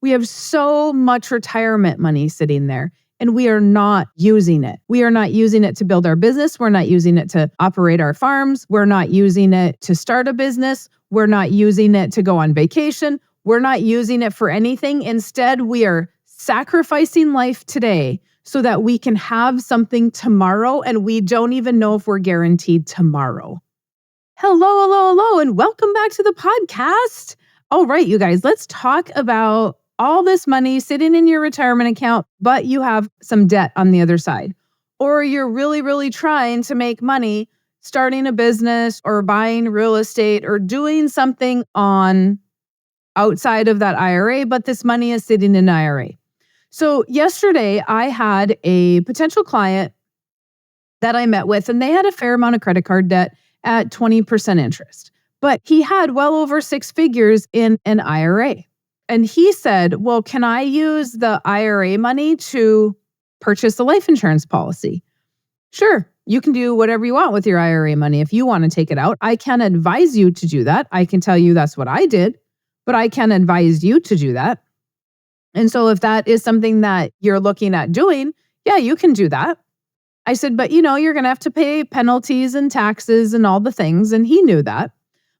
We have so much retirement money sitting there, and we are not using it. We are not using it to build our business. We're not using it to operate our farms. We're not using it to start a business. We're not using it to go on vacation. We're not using it for anything. Instead, we are sacrificing life today so that we can have something tomorrow, and we don't even know if we're guaranteed tomorrow. Hello, and welcome back to the podcast. All right, you guys, let's talk about all this money sitting in your retirement account, but you have some debt on the other side. Or you're really trying to make money starting a business or buying real estate or doing something on outside of that IRA, but this money is sitting in an IRA. So yesterday I had a potential client that I met with, and they had a fair amount of credit card debt at 20% interest. But he had well over 6 figures in an IRA. And he said, well, can I use the IRA money to purchase a life insurance policy? Sure, you can do whatever you want with your IRA money. If you want to take it out, I can advise you to do that. I can tell you that's what I did, but I can advise you to do that. And so if that is something that you're looking at doing, yeah, you can do that. I said, but you're going to have to pay penalties and taxes and all the things. And he knew that.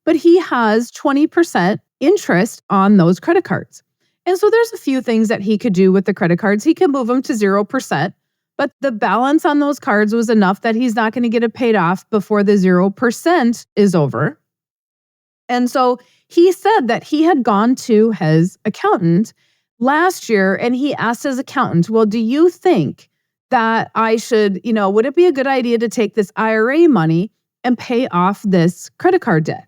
But he has 20% interest on those credit cards. And so there's a few things that he could do with the credit cards. He could move them to 0%, but the balance on those cards was enough that he's not going to get it paid off before the 0% is over. And so he said that he had gone to his accountant last year and he asked his accountant, well, do you think that I should, would it be a good idea to take this IRA money and pay off this credit card debt?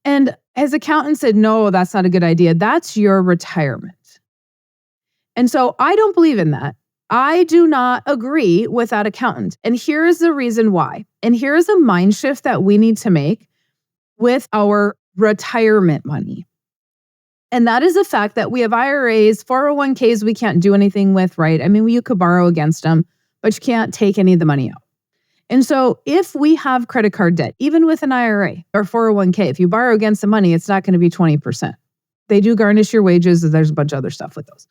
And his accountant said, no, that's not a good idea. That's your retirement. And so I don't believe in that. I do not agree with that accountant. And here is the reason why. And here is a mind shift that we need to make with our retirement money. And that is the fact that we have IRAs, 401ks we can't do anything with, right? I mean, you could borrow against them, but you can't take any of the money out. And so if we have credit card debt, even with an IRA or 401k, if you borrow against the money, it's not going to be 20%. They do garnish your wages. And there's a bunch of other stuff with those.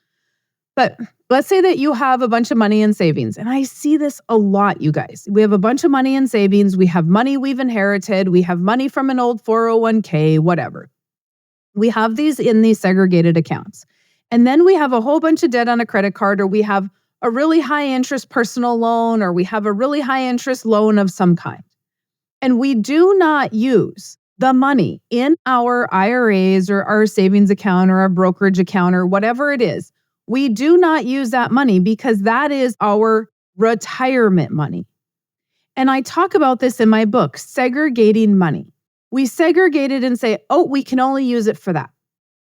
But let's say that you have a bunch of money in savings. And I see this a lot, you guys. We have a bunch of money in savings. We have money we've inherited. We have money from an old 401k, whatever. We have these in these segregated accounts. And then we have a whole bunch of debt on a credit card, or we have a really high interest personal loan, or we have a really high interest loan of some kind. And we do not use the money in our IRAs or our savings account or our brokerage account or whatever it is. We do not use that money because that is our retirement money. And I talk about this in my book, Segregating Money. We segregate it and say, oh, we can only use it for that.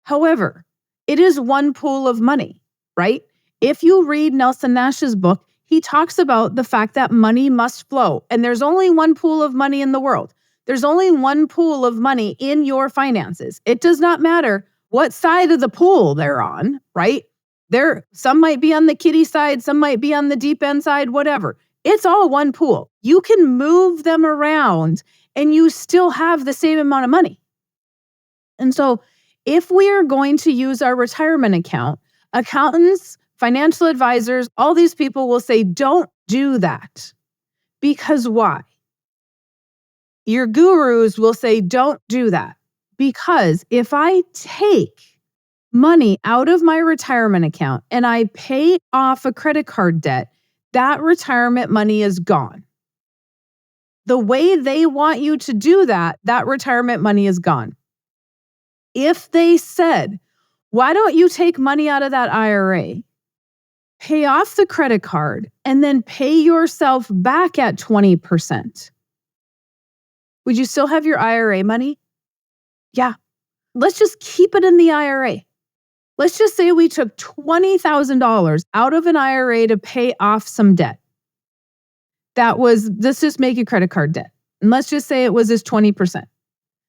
However, it is one pool of money, right? If you read Nelson Nash's book, he talks about the fact that money must flow. And there's only one pool of money in the world. There's only one pool of money in your finances. It does not matter what side of the pool they're on, right? Some might be on the kiddie side, some might be on the deep end side, whatever. It's all one pool. You can move them around and you still have the same amount of money. And so if we are going to use our retirement account, accountants, financial advisors, all these people will say, don't do that. Because why? Your gurus will say, don't do that. Because if I take money out of my retirement account and I pay off a credit card debt, that retirement money is gone. The way they want you to do that, that retirement money is gone. If they said, why don't you take money out of that IRA, pay off the credit card, and then pay yourself back at 20%, would you still have your IRA money? Yeah. Let's just keep it in the IRA. Let's just say we took $20,000 out of an IRA to pay off some debt. Let's just make a credit card debt. And let's just say it was this 20%.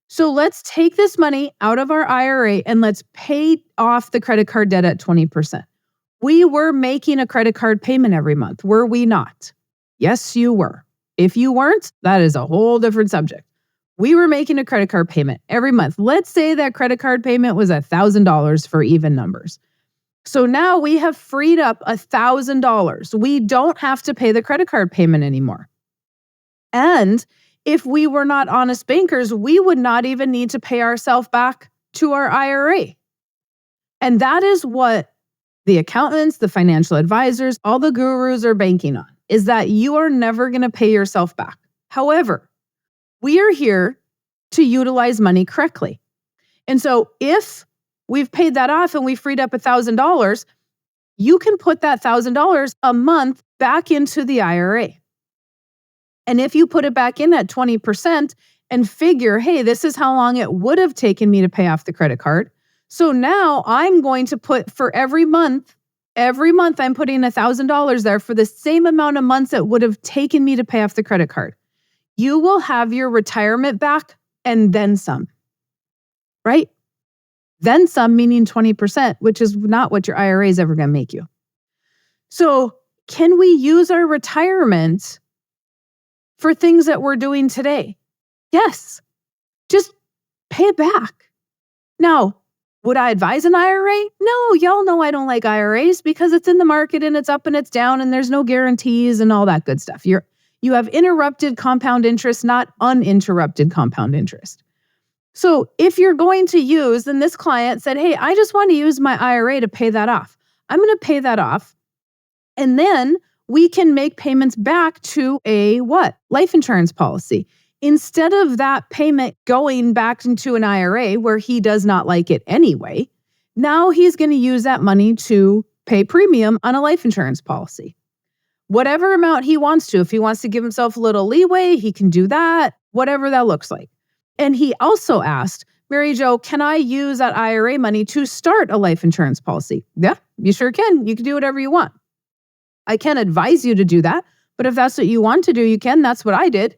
So let's take this money out of our IRA and let's pay off the credit card debt at 20%. We were making a credit card payment every month, were we not? Yes, you were. If you weren't, that is a whole different subject. We were making a credit card payment every month. Let's say that credit card payment was $1,000 for even numbers. So now we have freed up $1,000. We don't have to pay the credit card payment anymore. And if we were not honest bankers, we would not even need to pay ourselves back to our IRA. And that is what the accountants, the financial advisors, all the gurus are banking on, is that you are never going to pay yourself back. However, we are here to utilize money correctly. And so if we've paid that off and we freed up $1,000, you can put that $1,000 a month back into the IRA. And if you put it back in at 20% and figure, hey, this is how long it would have taken me to pay off the credit card. So now I'm going to put for every month I'm putting $1,000 there for the same amount of months it would have taken me to pay off the credit card. You will have your retirement back and then some, right? Then some, meaning 20%, which is not what your IRA is ever going to make you. So can we use our retirement for things that we're doing today? Yes. Just pay it back. Now, would I advise an IRA? No, y'all know I don't like IRAs because it's in the market and it's up and it's down and there's no guarantees and all that good stuff. You have interrupted compound interest, not uninterrupted compound interest. So if you're going to use, then this client said, hey, I just want to use my IRA to pay that off. I'm going to pay that off. And then we can make payments back to a what? Life insurance policy. Instead of that payment going back into an IRA where he does not like it anyway, now he's going to use that money to pay premium on a life insurance policy. Whatever amount he wants to. If he wants to give himself a little leeway, he can do that, whatever that looks like. And he also asked, Mary Jo, can I use that IRA money to start a life insurance policy? Yeah, you sure can. You can do whatever you want. I can't advise you to do that, but if that's what you want to do, you can. That's what I did.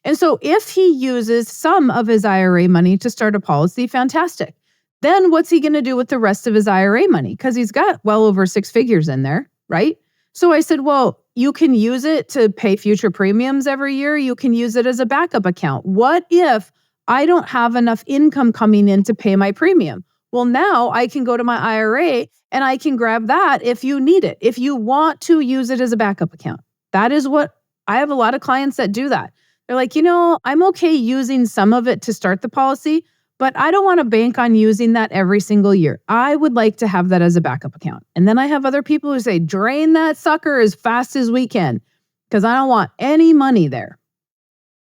And so if he uses some of his IRA money to start a policy, fantastic. Then what's he going to do with the rest of his IRA money? Because he's got well over 6 figures in there, right? So I said, well, you can use it to pay future premiums every year. You can use it as a backup account. What if I don't have enough income coming in to pay my premium? Well, now I can go to my IRA and I can grab that if you need it, if you want to use it as a backup account. That is what I have a lot of clients that do that. They're like, I'm okay using some of it to start the policy, but I don't want to bank on using that every single year. I would like to have that as a backup account. And then I have other people who say, drain that sucker as fast as we can because I don't want any money there.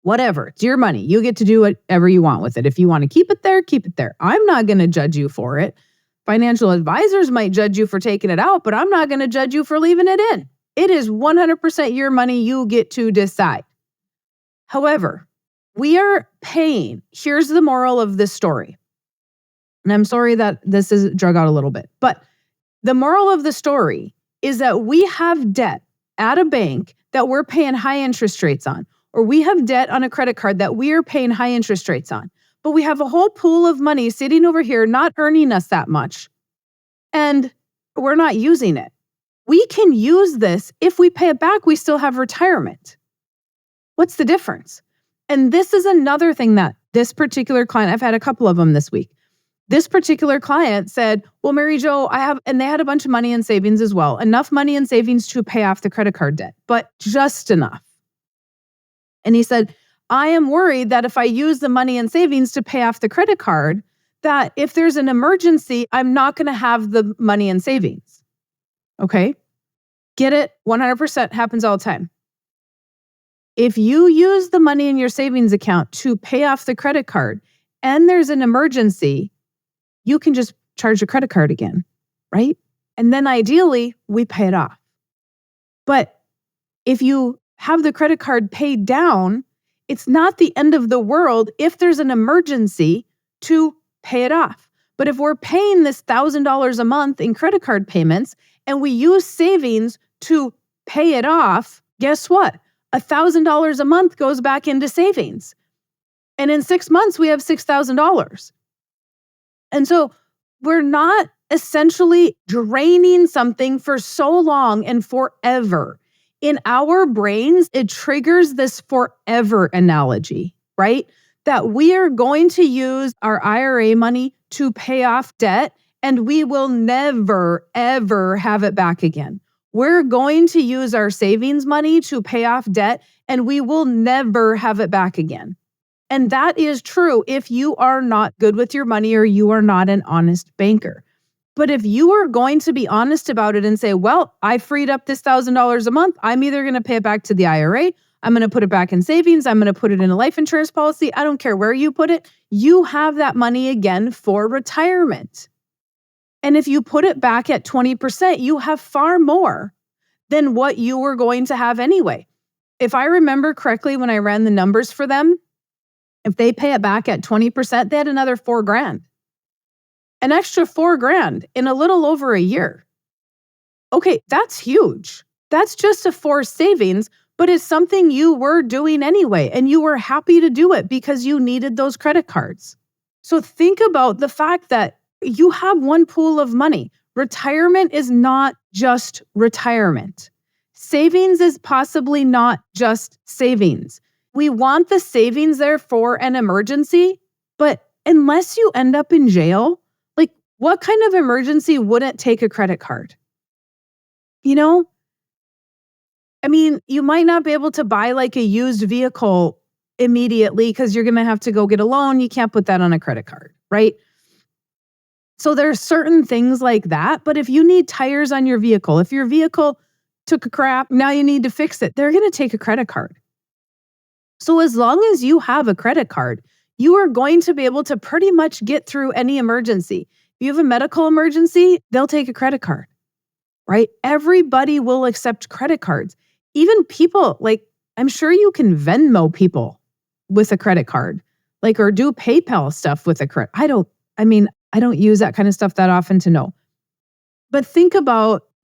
Whatever, it's your money. You get to do whatever you want with it. If you want to keep it there, keep it there. I'm not going to judge you for it. Financial advisors might judge you for taking it out, but I'm not going to judge you for leaving it in. It is 100% your money. You get to decide. However, we are paying. Here's the moral of this story. And I'm sorry that this is drug out a little bit, but the moral of the story is that we have debt at a bank that we're paying high interest rates on, or we have debt on a credit card that we are paying high interest rates on. But we have a whole pool of money sitting over here, not earning us that much, and we're not using it. We can use this. If we pay it back, we still have retirement. What's the difference? And this is another thing that this particular client, I've had a couple of them this week. This particular client said, well, Mary Jo, and they had a bunch of money in savings as well, enough money in savings to pay off the credit card debt, but just enough. And he said, I am worried that if I use the money in savings to pay off the credit card, that if there's an emergency, I'm not going to have the money in savings. Okay? Get it? 100% happens all the time. If you use the money in your savings account to pay off the credit card and there's an emergency, you can just charge the credit card again, right? And then ideally, we pay it off. But if you have the credit card paid down, it's not the end of the world if there's an emergency to pay it off. But if we're paying this $1,000 a month in credit card payments and we use savings to pay it off, guess what? $1,000 a month goes back into savings. And in 6 months, we have $6,000. And so we're not essentially draining something for so long and forever. In our brains, it triggers this forever analogy, right? That we are going to use our IRA money to pay off debt and we will never, ever have it back again. We're going to use our savings money to pay off debt, and we will never have it back again. And that is true if you are not good with your money or you are not an honest banker. But if you are going to be honest about it and say, well, I freed up this $1,000 a month, I'm either going to pay it back to the IRA, I'm going to put it back in savings, I'm going to put it in a life insurance policy, I don't care where you put it, you have that money again for retirement. And if you put it back at 20%, you have far more than what you were going to have anyway. If I remember correctly, when I ran the numbers for them, if they pay it back at 20%, they had another $4,000. An extra $4,000 in a little over a year. Okay, that's huge. That's just a forced savings, but it's something you were doing anyway, and you were happy to do it because you needed those credit cards. So think about the fact that you have one pool of money. Retirement is not just retirement. Savings is possibly not just savings. We want the savings there for an emergency, but unless you end up in jail, like what kind of emergency wouldn't take a credit card? You know? I mean, you might not be able to buy like a used vehicle immediately because you're going to have to go get a loan. You can't put that on a credit card, right? So there's certain things like that. But if you need tires on your vehicle, if your vehicle took a crap, now you need to fix it, they're going to take a credit card. So as long as you have a credit card, you are going to be able to pretty much get through any emergency. If you have a medical emergency, they'll take a credit card, right? Everybody will accept credit cards. Even people, like, I'm sure you can Venmo people with a credit card, like, or do PayPal stuff with a credit. I don't use that kind of stuff that often to know. But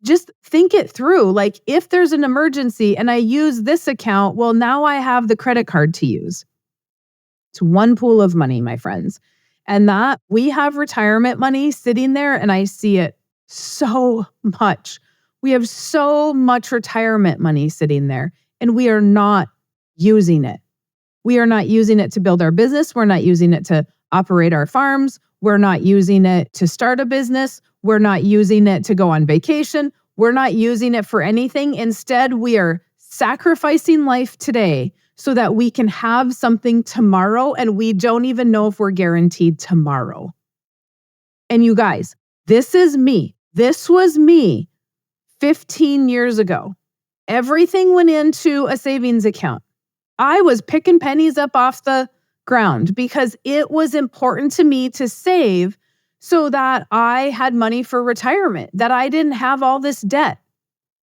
just think it through. Like, if there's an emergency and I use this account, well, now I have the credit card to use. It's one pool of money, my friends. And that we have retirement money sitting there, and I see it so much. We have so much retirement money sitting there, and we are not using it. We are not using it to build our business. We're not using it to operate our farms. We're not using it to start a business. We're not using it to go on vacation. We're not using it for anything. Instead, we are sacrificing life today so that we can have something tomorrow, and we don't even know if we're guaranteed tomorrow. And you guys, this is me. This was me 15 years ago. Everything went into a savings account. I was picking pennies up off the ground because it was important to me to save so that I had money for retirement, that I didn't have all this debt.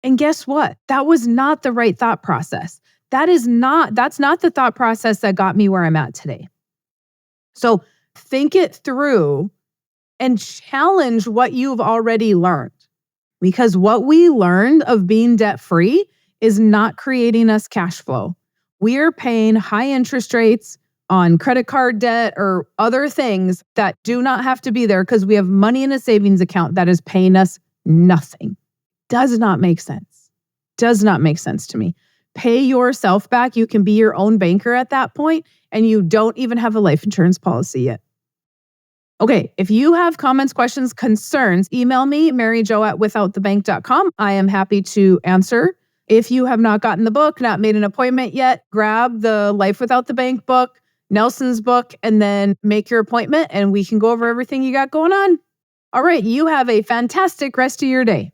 And guess what? That was not the right thought process. That's not the thought process that got me where I'm at today. So think it through and challenge what you've already learned. Because what we learned of being debt-free is not creating us cash flow. We are paying high interest rates on credit card debt or other things that do not have to be there because we have money in a savings account that is paying us nothing. Does not make sense. Does not make sense to me. Pay yourself back. You can be your own banker at that point, and you don't even have a life insurance policy yet. Okay, if you have comments, questions, concerns, email me, maryjo@withoutthebank.com. I am happy to answer. If you have not gotten the book, not made an appointment yet, grab the Life Without the Bank book, Nelson's book, and then make your appointment, and we can go over everything you got going on. All right, you have a fantastic rest of your day.